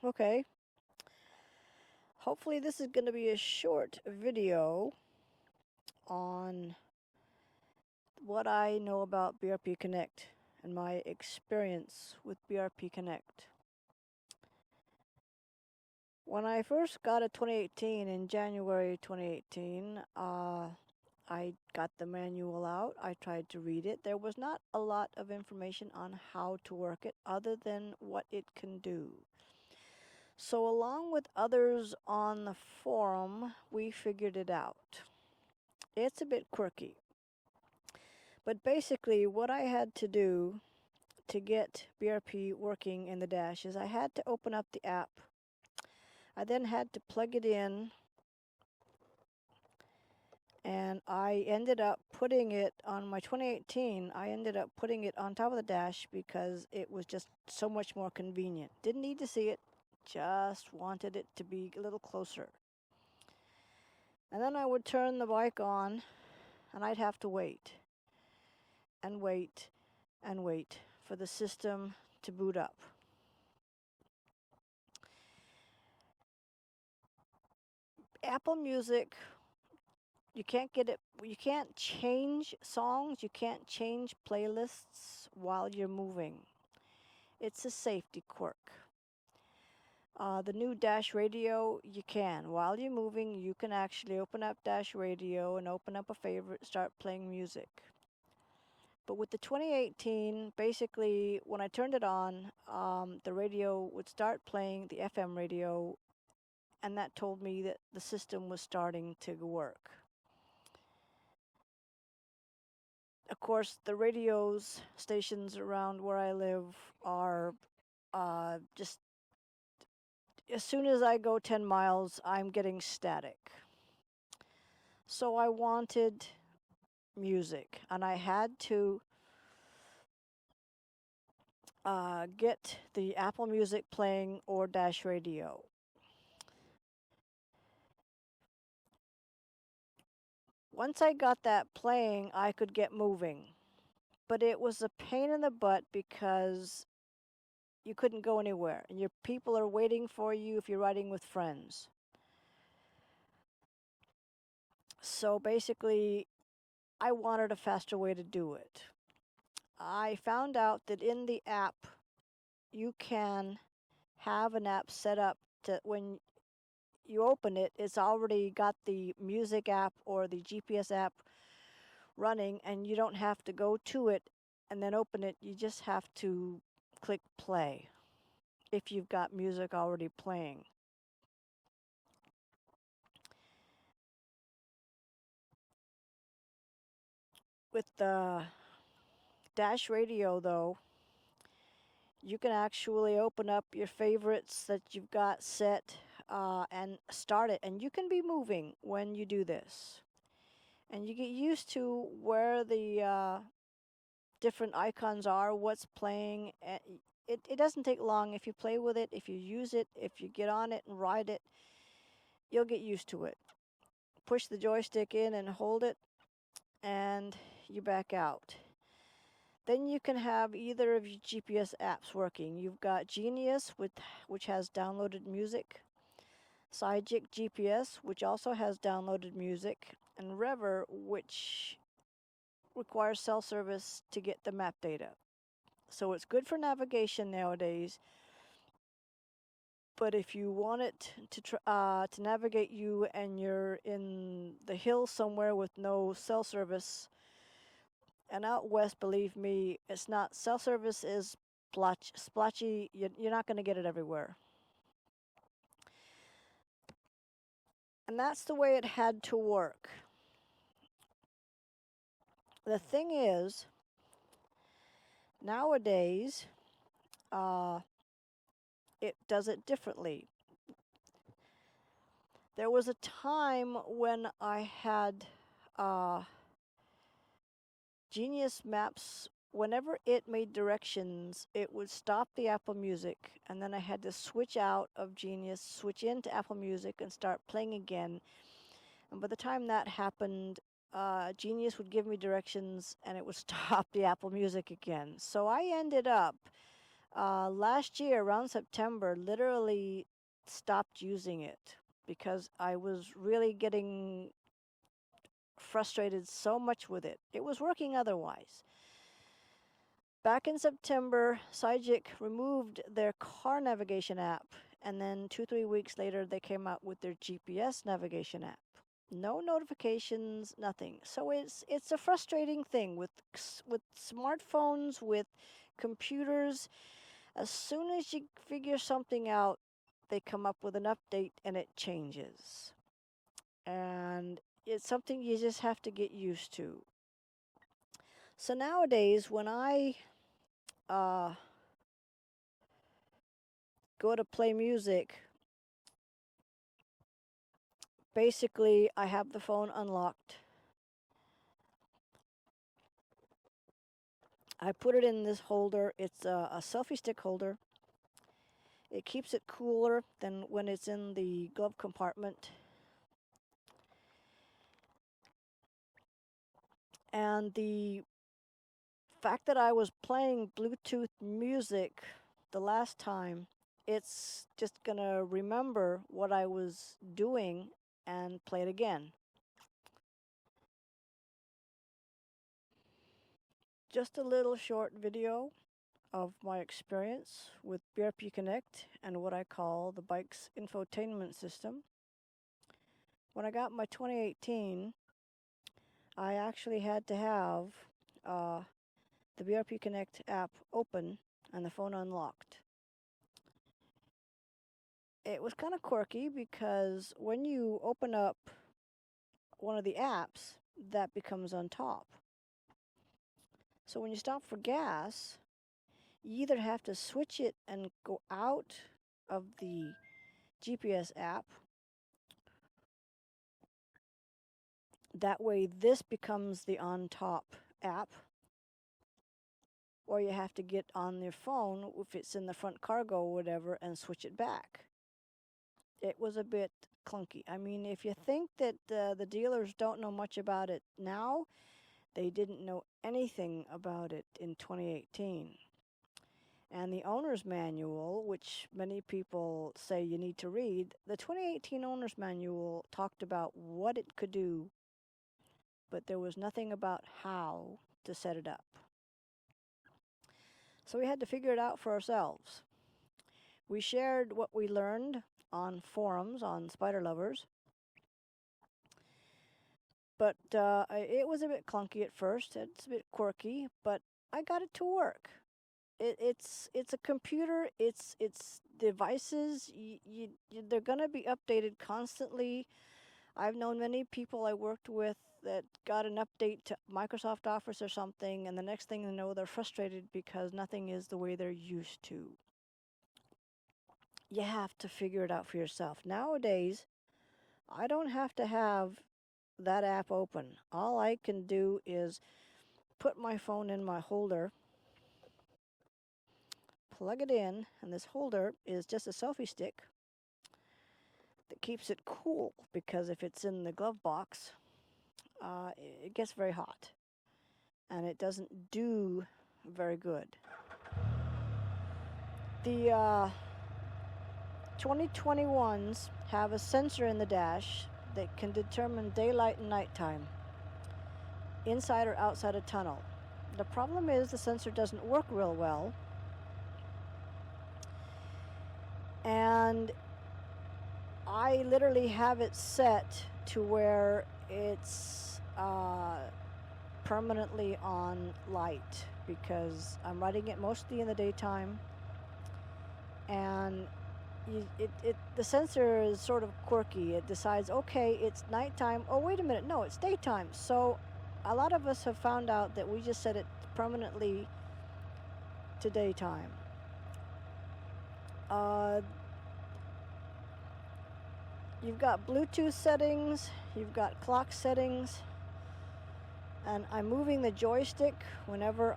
Okay. Hopefully this is going to be a short video on what I know about BRP Connect and my experience with BRP Connect. When I first got it 2018, in January 2018, I got the manual out. I tried to read it. There was not a lot of information on how to work it other than what it can do. So along with others on the forum, we figured it out. It's a bit quirky. But basically, what I had to do to get BRP working in the dash is I had to open up the app. I then had to plug it in, and I ended up putting it on my 2018. I ended up putting it on top of the dash because it was just so much more convenient. Didn't need to see it, just wanted it to be a little closer. And then I would turn the bike on, and I'd have to wait and wait and wait for the system to boot up. Apple Music, you can't get it, you can't change songs, you can't change playlists while you're moving. It's a safety quirk. The new Dash Radio, you can. While you're moving, you can actually open up Dash Radio and open up a favorite, start playing music. But with the 2018, basically, when I turned it on, the radio would start playing the FM radio, and that told me that the system was starting to work. Of course, the radios stations around where I live are just, as soon as I go 10 miles, I'm getting static. So I wanted music, and I had to get the Apple Music playing or Dash Radio. Once I got that playing, I could get moving. But it was a pain in the butt because you couldn't go anywhere, and your people are waiting for you if you're riding with friends. So basically, I wanted a faster way to do it. I found out that in the app, you can have an app set up to when you open it, it's already got the music app or the GPS app running, and you don't have to go to it and then open it. You just have to click play if you've got music already playing. With the Dash Radio, though, you can actually open up your favorites that you've got set and start it. And you can be moving when you do this. And you get used to where the different icons are, what's playing. It doesn't take long. If you play with it, if you use it, if you get on it and ride it, you'll get used to it. Push the joystick in and hold it, and you back out. Then you can have either of your GPS apps working. You've got Genius, which has downloaded music, Sidekick GPS, which also has downloaded music, and Rever, which requires cell service to get the map data. So it's good for navigation nowadays. But if you want it to navigate you and you're in the hills somewhere with no cell service, and out west, believe me, it's not. Cell service is splotchy. You're not going to get it everywhere. And that's the way it had to work. The thing is, nowadays, it does it differently. There was a time when I had Genius Maps. Whenever it made directions, it would stop the Apple Music, and then I had to switch out of Genius, switch into Apple Music, and start playing again. And by the time that happened, Genius would give me directions, and it would stop the Apple Music again. So I ended up Last year, around September, literally stopped using it because I was really getting frustrated so much with it. It was working otherwise. Back in September, Cygic removed their car navigation app, and then 2, 3 weeks later, they came out with their GPS navigation app. No notifications, nothing. So it's a frustrating thing with smartphones, with computers. As soon as you figure something out, they come up with an update and it changes. And it's something you just have to get used to. So nowadays, when I go to play music, basically I have the phone unlocked. I put it in this holder. It's a selfie stick holder. It keeps it cooler than when it's in the glove compartment. And the fact that I was playing Bluetooth music the last time, it's just going to remember what I was doing and play it again. Just a little short video of my experience with BRP Connect and what I call the bike's infotainment system. When I got my 2018, I actually had to have the BRP Connect app open and the phone unlocked. It was kind of quirky because when you open up one of the apps, that becomes on top. So when you stop for gas, you either have to switch it and go out of the GPS app. That way this becomes the on top app. Or you have to get on your phone, if it's in the front cargo or whatever, and switch it back. It was a bit clunky. I mean, if you think that the dealers don't know much about it now, they didn't know anything about it in 2018. And the owner's manual, which many people say you need to read, the 2018 owner's manual talked about what it could do, but there was nothing about how to set it up. So we had to figure it out for ourselves. We shared what we learned on forums on Spider Lovers, but it was a bit clunky at first. It's a bit quirky, but I got it to work. It's a computer. It's devices. They're gonna be updated constantly. I've known many people I worked with that got an update to Microsoft Office or something, and the next thing you know, they're frustrated because nothing is the way they're used to. You have to figure it out for yourself. Nowadays, I don't have to have that app open. All I can do is put my phone in my holder, plug it in, and this holder is just a selfie stick that keeps it cool, because if it's in the glove box, it gets very hot and it doesn't do very good. The 2021s have a sensor in the dash that can determine daylight and nighttime, inside or outside a tunnel. The problem is the sensor doesn't work real well, and I literally have it set to where it's permanently on light, because I'm riding it mostly in the daytime, and the sensor is sort of quirky. It decides, okay, it's nighttime. Oh, wait a minute, no, it's daytime. So a lot of us have found out that we just set it permanently to daytime. You've got Bluetooth settings, you've got clock settings, and I'm moving the joystick whenever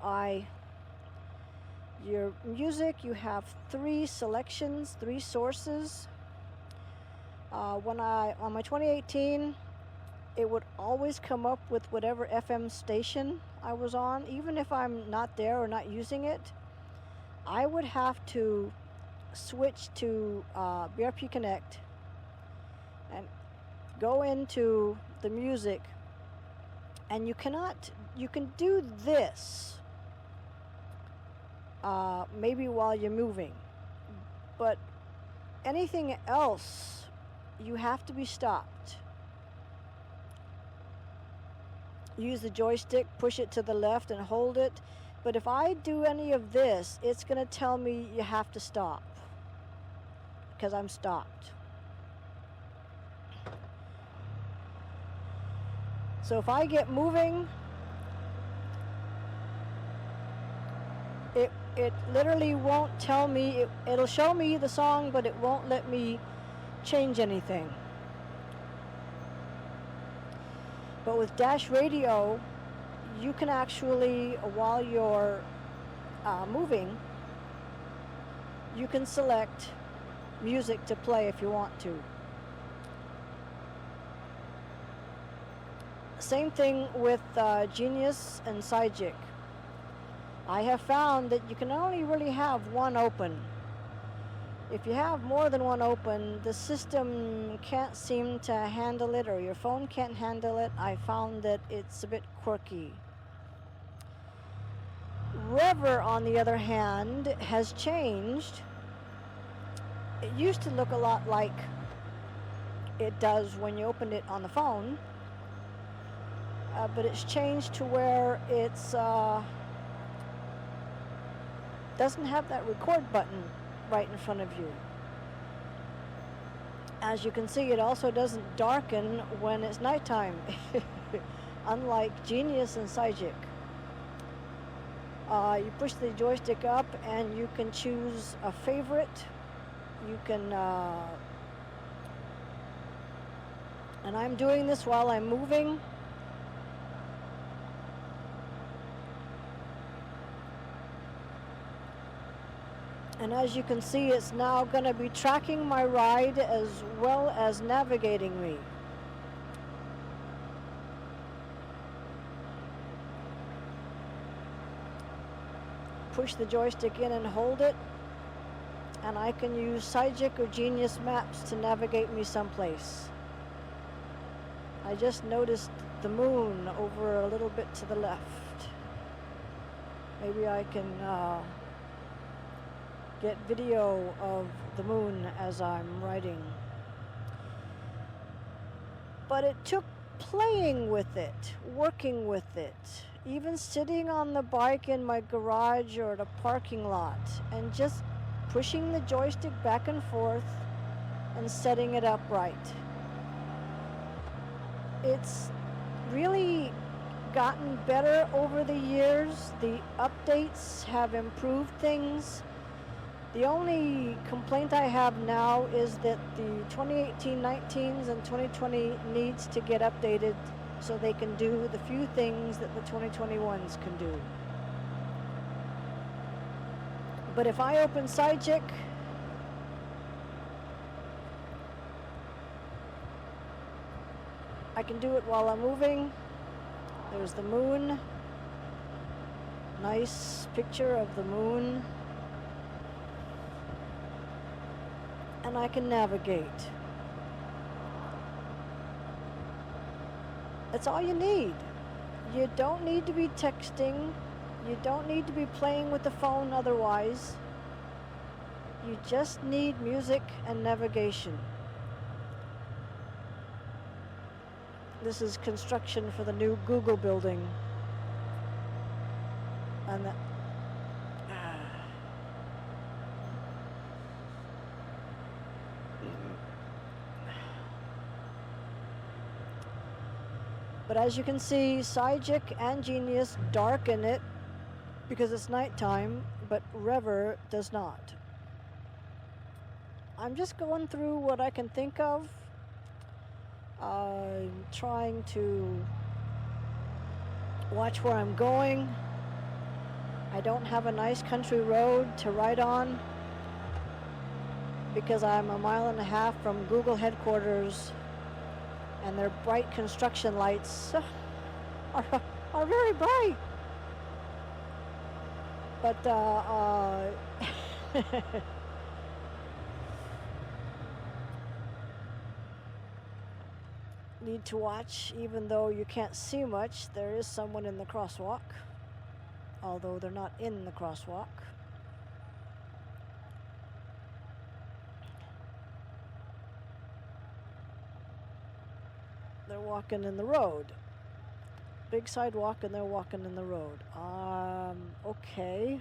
your music, you have 3 selections, 3 sources. On my 2018, it would always come up with whatever FM station I was on. Even if I'm not there or not using it, I would have to switch to BRP Connect and go into the music, and you can do this maybe while you're moving, but anything else you have to be stopped. Use the joystick, push it to the left and hold it, but if I do any of this, it's going to tell me you have to stop because I'm stopped. So if I get moving, it literally won't tell me, it'll show me the song, but it won't let me change anything. But with Dash Radio, you can actually, while you're moving, you can select music to play if you want to. Same thing with Genius and Cygic. I have found that you can only really have one open. If you have more than one open, the system can't seem to handle it, or your phone can't handle it. I found that it's a bit quirky. Rever, on the other hand, has changed. It used to look a lot like it does when you open it on the phone, but it's changed to where it's doesn't have that record button right in front of you. As you can see, it also doesn't darken when it's nighttime, unlike Genius and Cygic. You push the joystick up and you can choose a favorite. You can, and I'm doing this while I'm moving. And as you can see, it's now going to be tracking my ride as well as navigating me. Push the joystick in and hold it, and I can use Cygic or Genius Maps to navigate me someplace. I just noticed the moon over a little bit to the left. Maybe I can get video of the moon as I'm riding. But it took playing with it, working with it, even sitting on the bike in my garage or at a parking lot and just pushing the joystick back and forth and setting it up right. It's really gotten better over the years. The updates have improved things. The only complaint I have now is that the 2018 19s and 2020 needs to get updated so they can do the few things that the 2021s can do. But if I open Cygic, I can do it while I'm moving. There's the moon. Nice picture of the moon. And I can navigate. That's all you need. You don't need to be texting. You don't need to be playing with the phone otherwise. You just need music and navigation. This is construction for the new Google building. And that But as you can see, Cygic and Genius darken it because it's nighttime, but Rever does not. I'm just going through what I can think of. I'm trying to watch where I'm going. I don't have a nice country road to ride on because I'm 1.5 miles from Google headquarters, and their bright construction lights are very bright. But need to watch, even though you can't see much. There is someone in the crosswalk, although they're not in the crosswalk. They're walking in the road. Big sidewalk, and they're walking in the road. Okay.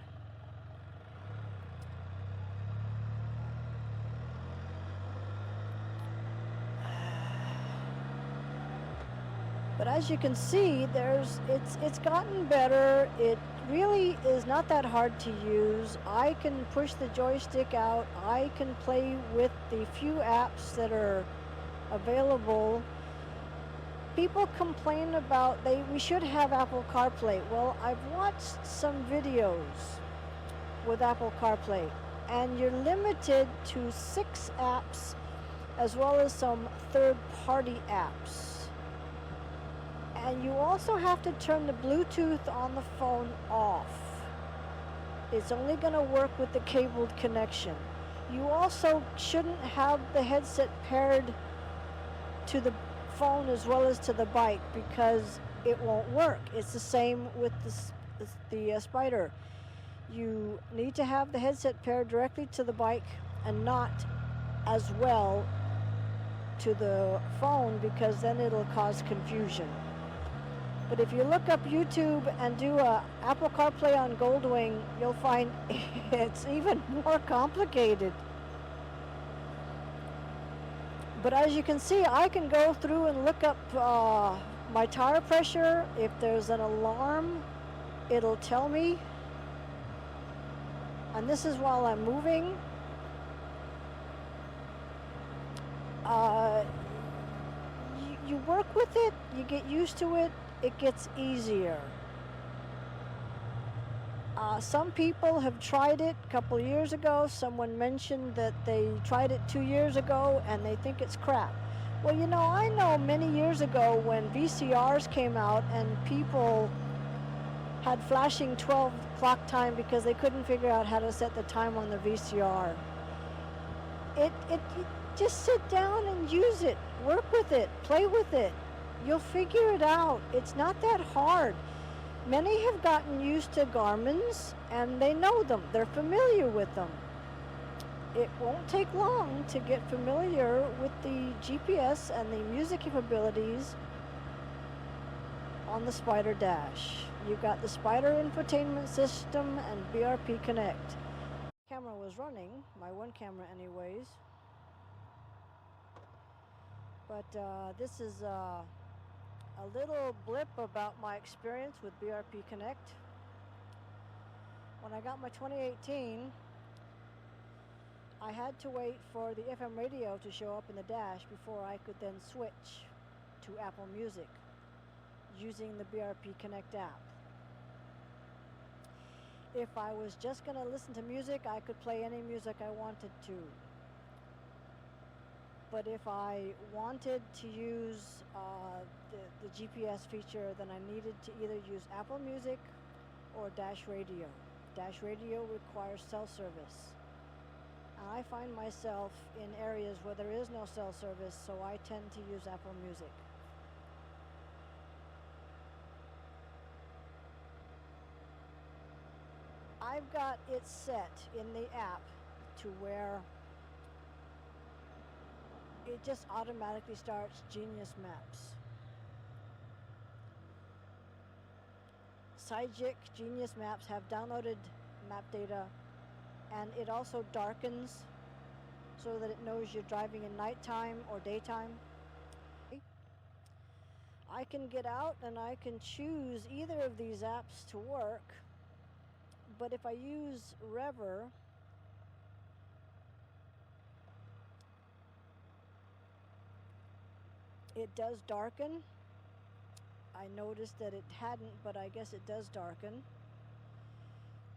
But as you can see, it's gotten better. It really is not that hard to use. I can push the joystick out. I can play with the few apps that are available. People complain about we should have Apple CarPlay. Well, I've watched some videos with Apple CarPlay, and you're limited to 6 apps as well as some third-party apps. And you also have to turn the Bluetooth on the phone off. It's only going to work with the cabled connection. You also shouldn't have the headset paired to the phone as well as to the bike, because it won't work. It's the same with the Spider. You need to have the headset paired directly to the bike and not as well to the phone, because then it'll cause confusion. But if you look up YouTube and do a Apple CarPlay on Goldwing, you'll find it's even more complicated. But as you can see, I can go through and look up my tire pressure. If there's an alarm, it'll tell me. And this is while I'm moving. You work with it, you get used to it, it gets easier. Some people have tried it a couple years ago. Someone mentioned that they tried it 2 years ago and they think it's crap. Well, you know, I know many years ago when VCRs came out and people had flashing 12 o'clock time because they couldn't figure out how to set the time on the VCR. Just sit down and use it, work with it, play with it. You'll figure it out. It's not that hard. Many have gotten used to Garmin's and they know them. They're familiar with them. It won't take long to get familiar with the GPS and the music capabilities on the Spider Dash. You've got the Spider infotainment system and BRP Connect. Camera was running, my one camera anyways. But this is a little blip about my experience with BRP Connect. When I got my 2018, I had to wait for the FM radio to show up in the dash before I could then switch to Apple Music using the BRP Connect app. If I was just going to listen to music, I could play any music I wanted to. But if I wanted to use the GPS feature, then I needed to either use Apple Music or Dash Radio. Dash Radio requires cell service. And I find myself in areas where there is no cell service, so I tend to use Apple Music. I've got it set in the app to where it just automatically starts Genius Maps. Cyjik, Genius Maps have downloaded map data, and it also darkens so that it knows you're driving in nighttime or daytime. I can get out and I can choose either of these apps to work, but if I use Rever, it does darken. I noticed that it hadn't, but I guess it does darken.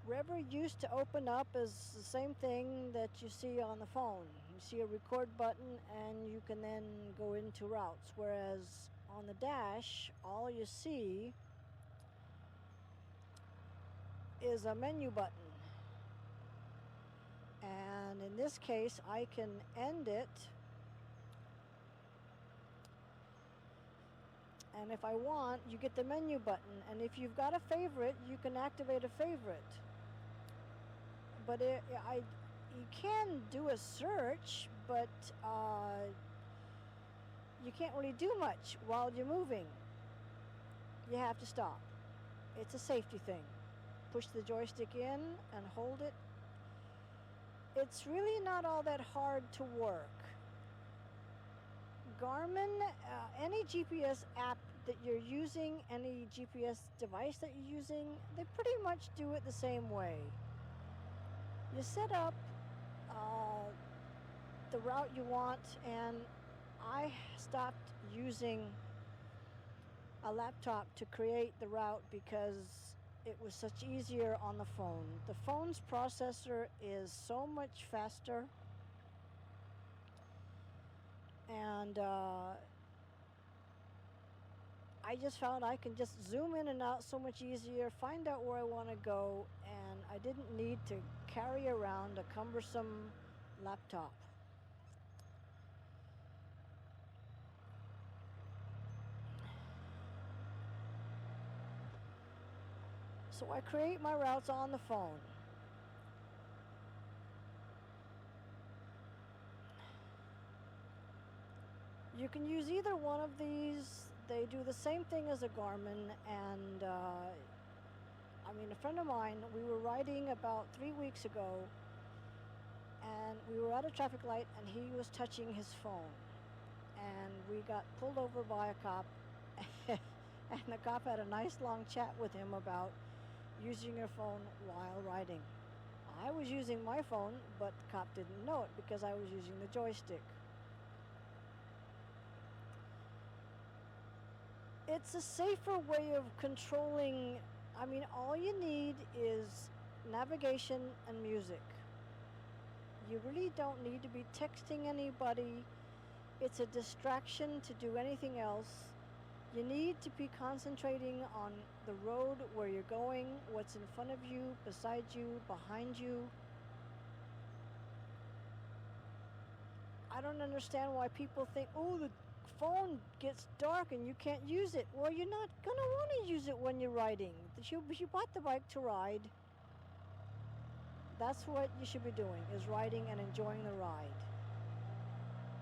Rever used to open up as the same thing that you see on the phone. You see a record button and you can then go into routes, whereas on the dash, all you see is a menu button. And in this case, I can end it. And if I want, you get the menu button. And if you've got a favorite, you can activate a favorite. But you can do a search, but you can't really do much while you're moving. You have to stop. It's a safety thing. Push the joystick in and hold it. It's really not all that hard to work. Garmin, any GPS app that you're using, any GPS device that you're using, they pretty much do it the same way. You set up the route you want, and I stopped using a laptop to create the route because it was such easier on the phone. The phone's processor is so much faster, and I just found I can just zoom in and out so much easier, find out where I want to go, and I didn't need to carry around a cumbersome laptop. So I create my routes on the phone. You can use either one of these. They do the same thing as a Garmin, and I mean, a friend of mine, we were riding about 3 weeks ago, and we were at a traffic light, and he was touching his phone, and we got pulled over by a cop, and the cop had a nice long chat with him about using your phone while riding. I was using my phone, but the cop didn't know it because I was using the joystick. It's a safer way of controlling. I mean, all you need is navigation and music. You really don't need to be texting anybody. It's a distraction to do anything else. You need to be concentrating on the road where you're going, what's in front of you, beside you, behind you. I don't understand why people think, oh, the phone gets dark and you can't use it. Well, you're not going to want to use it when you're riding. You bought the bike to ride. That's what you should be doing, is riding and enjoying the ride.